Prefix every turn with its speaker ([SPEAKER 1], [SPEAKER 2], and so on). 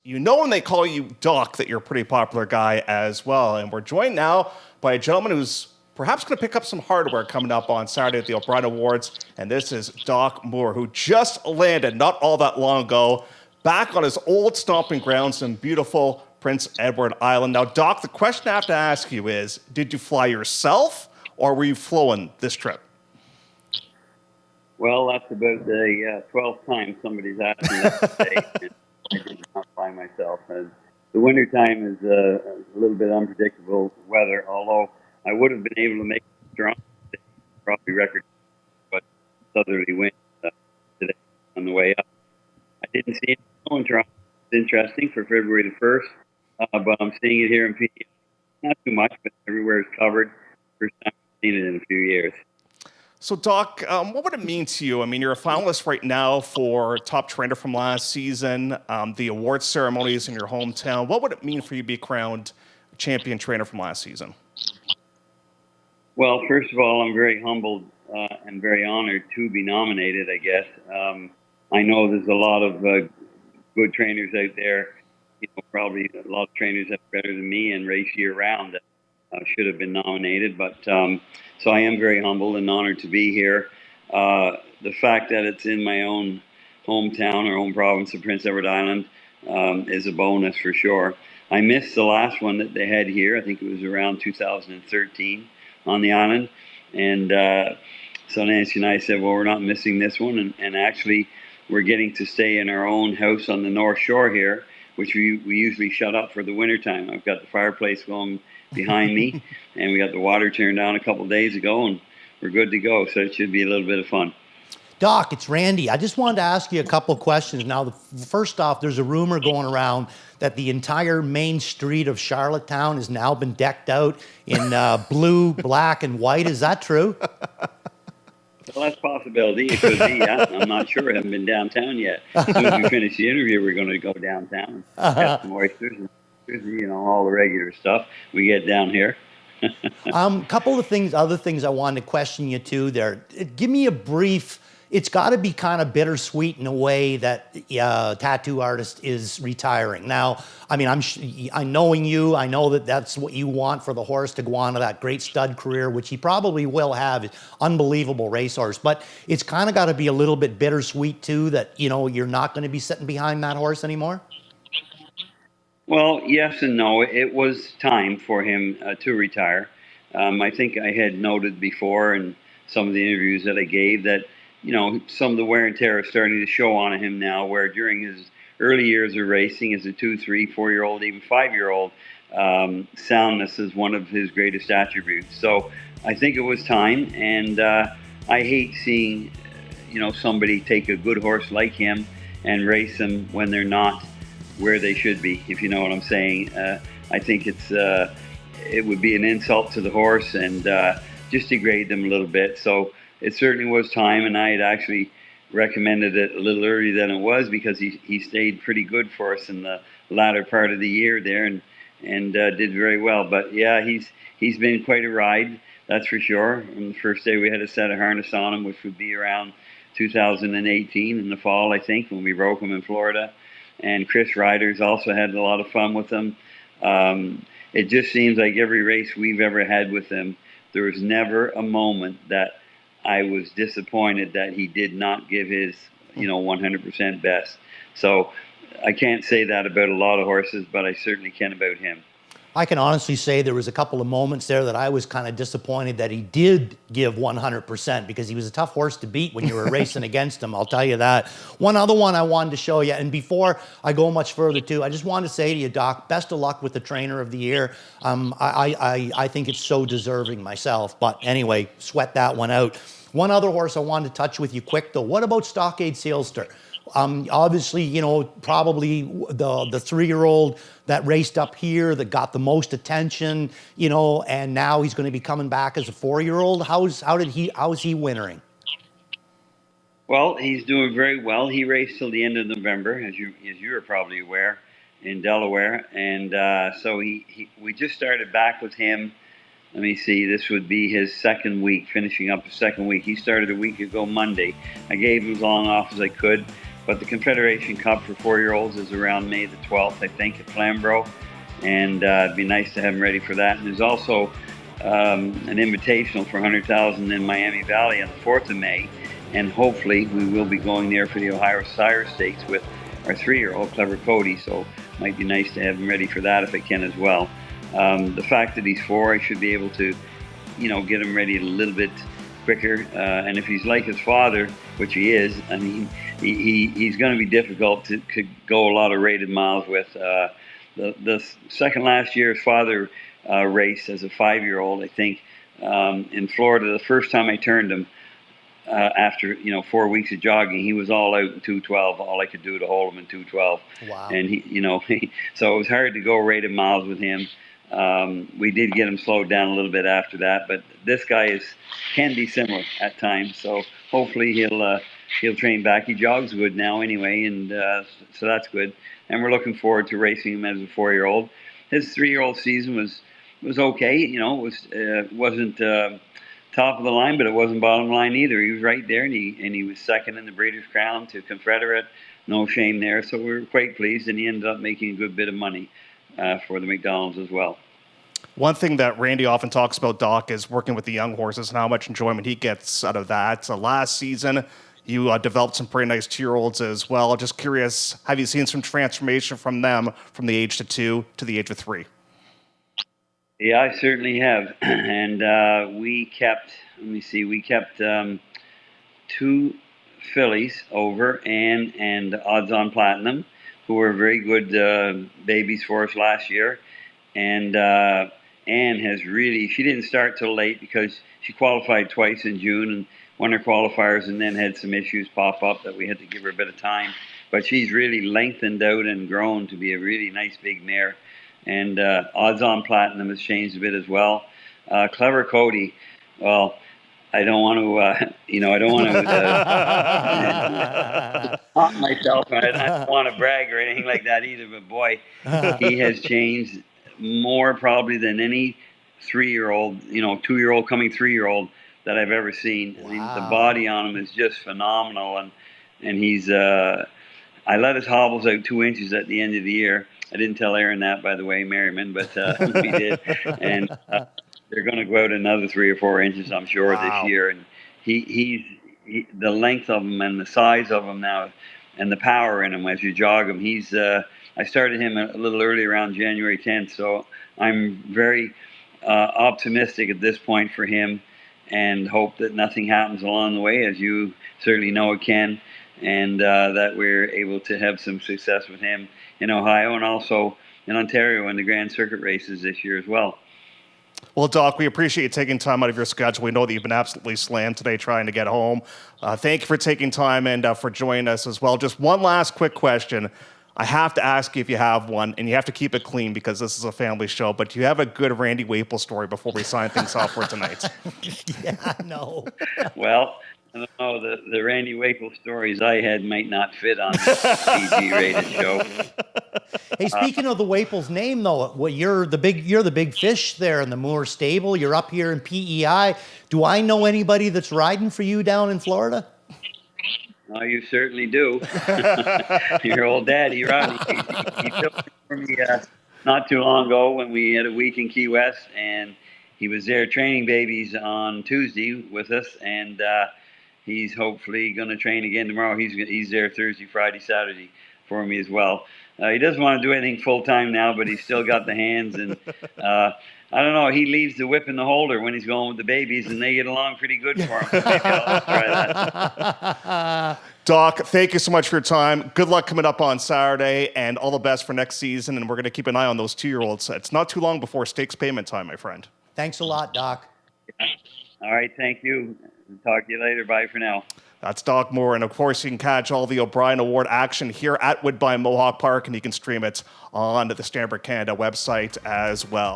[SPEAKER 1] you know when they call you Doc that you're a pretty popular guy as well. And we're joined now by a gentleman who's perhaps going to pick up some hardware coming up on Saturday at the O'Brien Awards. And this is Doc Moore, who just landed not all that long ago back on his old stomping grounds in beautiful Prince Edward Island. Now, Doc, the question I have to ask you is, did you fly yourself or were you flown this trip?
[SPEAKER 2] Well, that's about the 12th time somebody's asked me that today. I did not fly myself. And the winter time is a little bit unpredictable weather, although I would have been able to make it strong, probably record, but southerly wind today on the way up. I didn't see it in Toronto. It's interesting for February the 1st, but I'm seeing it here in PEI. Not too much, but everywhere is covered. First time I've seen it in a few years.
[SPEAKER 1] So, Doc, what would it mean to you? I mean, you're a finalist right now for Top Trainer from last season. The awards ceremony is in your hometown. What would it mean for you to be crowned champion trainer from last season?
[SPEAKER 2] Well, first of all, I'm very humbled and very honored to be nominated, I guess. I know there's a lot of good trainers out there, probably a lot of trainers that are better than me and race year-round that should have been nominated, but so I am very humbled and honored to be here. The fact that it's in my own hometown or home province of Prince Edward Island is a bonus for sure. I missed the last one that they had here. I think it was around 2013 on the island. And so Nancy and I said, well, we're not missing this one. And actually, we're getting to stay in our own house on the North Shore here, which we usually shut up for the wintertime. I've got the fireplace going behind me, and we got the water turned on a couple of days ago, and we're good to go. So it should be a little bit of fun.
[SPEAKER 3] Doc, it's Randy. I just wanted to ask you a couple of questions. Now, first off, there's a rumor going around that the entire main street of Charlottetown has now been decked out in blue, black, and white. Is that true?
[SPEAKER 2] Well, that's a possibility. It could be, yeah. I'm not sure. I haven't been downtown yet. As soon as we finish the interview, we're going to go downtown and get some oysters and all the regular stuff we get down here.
[SPEAKER 3] Couple of other things I wanted to question you too there. Give me a brief. It's got to be kind of bittersweet in a way that tattoo artist is retiring. Now, I mean, I'm knowing you. I know that that's what you want for the horse to go on to that great stud career, which he probably will have. Unbelievable racehorse, but it's kind of got to be a little bit bittersweet too that you're not going to be sitting behind that horse anymore.
[SPEAKER 2] Well, yes and no. It was time for him to retire. I think I had noted before in some of the interviews that I gave that, some of the wear and tear is starting to show on him now, where during his early years of racing as a 2, 3, 4-year-old, even 5-year-old, soundness is one of his greatest attributes. So I think it was time, and I hate seeing, somebody take a good horse like him and race them when they're not where they should be, if you know what I'm saying. I think it would be an insult to the horse and just degrade them a little bit. So it certainly was time, and I had actually recommended it a little earlier than it was because he stayed pretty good for us in the latter part of the year there and did very well. But yeah, he's been quite a ride, that's for sure. On the first day we had a set of harness on him, which would be around 2018 in the fall, I think, when we broke him in Florida. And Chris Riders also had a lot of fun with him. It just seems like every race we've ever had with him, there was never a moment that I was disappointed that he did not give his, 100% best. So I can't say that about a lot of horses, but I certainly can about him.
[SPEAKER 3] I can honestly say there was a couple of moments there that I was kind of disappointed that he did give 100% because he was a tough horse to beat when you were racing against him. I'll tell you that. One other one I wanted to show you, and before I go much further too, I just wanted to say to you, Doc, best of luck with the Trainer of the Year. I think it's so deserving myself. But anyway, sweat that one out. One other horse I wanted to touch with you quick though. What about Stockade Seelster? Obviously, probably the 3-year-old that raced up here that got the most attention, and now he's going to be coming back as a 4-year-old. How is he wintering?
[SPEAKER 2] Well, he's doing very well. He raced till the end of November, as you are probably aware, in Delaware, and so we just started back with him. Let me see, this would be his second week, finishing up his second week. He started a week ago Monday. I gave him as long off as I could. But the Confederation Cup for 4-year-olds is around May the 12th, I think, at Flamborough. And it'd be nice to have him ready for that. And there's also an invitational for 100,000 in Miami Valley on the 4th of May. And hopefully we will be going there for the Ohio Sire Stakes with our 3-year-old, Clever Cody. So it might be nice to have him ready for that if I can as well. The fact that he's 4, I should be able to, get him ready a little bit quicker. And if he's like his father, which he is, I mean, he's going to be difficult to go a lot of rated miles with. The second last year, his father raced as a 5-year-old, I think, in Florida. The first time I turned him, after 4 weeks of jogging, he was all out in 212. All I could do to hold him in 212.
[SPEAKER 3] Wow.
[SPEAKER 2] And so it was hard to go rated miles with him. We did get him slowed down a little bit after that, but this guy can be similar at times. So hopefully he'll train back. He jogs good now anyway, and so that's good. And we're looking forward to racing him as a 4-year-old. His 3-year-old season was okay. It wasn't top of the line, but it wasn't bottom line either. He was right there, and he was second in the Breeders' Crown to Confederate. No shame there. So we were quite pleased, and he ended up making a good bit of money for the McDonald's as well.
[SPEAKER 1] One thing that Randy often talks about, Doc, is working with the young horses and how much enjoyment he gets out of that. So last season, you developed some pretty nice 2-year-olds as well. Just curious, have you seen some transformation from them from the age of 2 to the age of 3?
[SPEAKER 2] Yeah, I certainly have. And we kept 2 fillies over and Odds on Platinum, who were very good babies for us last year. And Anne she didn't start till late because she qualified twice in June and won her qualifiers, and then had some issues pop up that we had to give her a bit of time. But she's really lengthened out and grown to be a really nice big mare. And Odds on Platinum has changed a bit as well. Clever Cody, well, I don't want to pop myself. I don't want to brag or anything like that either. But boy, he has changed more probably than any 3-year-old, 2-year-old coming 3-year-old that I've ever seen.
[SPEAKER 3] Wow.
[SPEAKER 2] I mean, the body on him is just phenomenal, and he's. I let his hobbles out 2 inches at the end of the year. I didn't tell Aaron that, by the way, Merriman, but we did. And they're going to go out another 3 or 4 inches, I'm sure,
[SPEAKER 1] Wow.
[SPEAKER 2] this year. And he's the length of him and the size of him now, and the power in him as you jog him. I started him a little early, around January 10th, so I'm very optimistic at this point for him, and hope that nothing happens along the way, as you certainly know it can, and that we're able to have some success with him in Ohio and also in Ontario in the Grand Circuit races this year as well.
[SPEAKER 1] Well, Doc, we appreciate you taking time out of your schedule. We know that you've been absolutely slammed today trying to get home. Thank you for taking time and for joining us as well. Just one last quick question. I have to ask you if you have one, and you have to keep it clean because this is a family show, but do you have a good Randy Waples story before we sign things off for tonight?
[SPEAKER 3] Yeah, no.
[SPEAKER 2] Well, I don't know. The Randy Waples stories I had might not fit on this PG-rated show.
[SPEAKER 3] Hey, speaking of the Waples name, though, you're the big fish there in the Moore stable. You're up here in PEI. Do I know anybody that's riding for you down in Florida?
[SPEAKER 2] Oh, you certainly do. Your old daddy, Ronnie. He took it for me not too long ago when we had a week in Key West, and he was there training babies on Tuesday with us, and he's hopefully going to train again tomorrow. He's there Thursday, Friday, Saturday for me as well. He doesn't want to do anything full-time now, but he's still got the hands, and I don't know, he leaves the whip in the holder when he's going with the babies, and they get along pretty good for him. So maybe I'll try that.
[SPEAKER 1] Doc, thank you so much for your time. Good luck coming up on Saturday, and all the best for next season, and we're going to keep an eye on those 2-year-olds. It's not too long before stakes payment time, my friend.
[SPEAKER 3] Thanks a lot, Doc.
[SPEAKER 2] All right, thank you. Talk to you later. Bye for now.
[SPEAKER 1] That's Doc Moore, and of course you can catch all the O'Brien Award action here at Woodbine Mohawk Park, and you can stream it on the Stanford Canada website as well.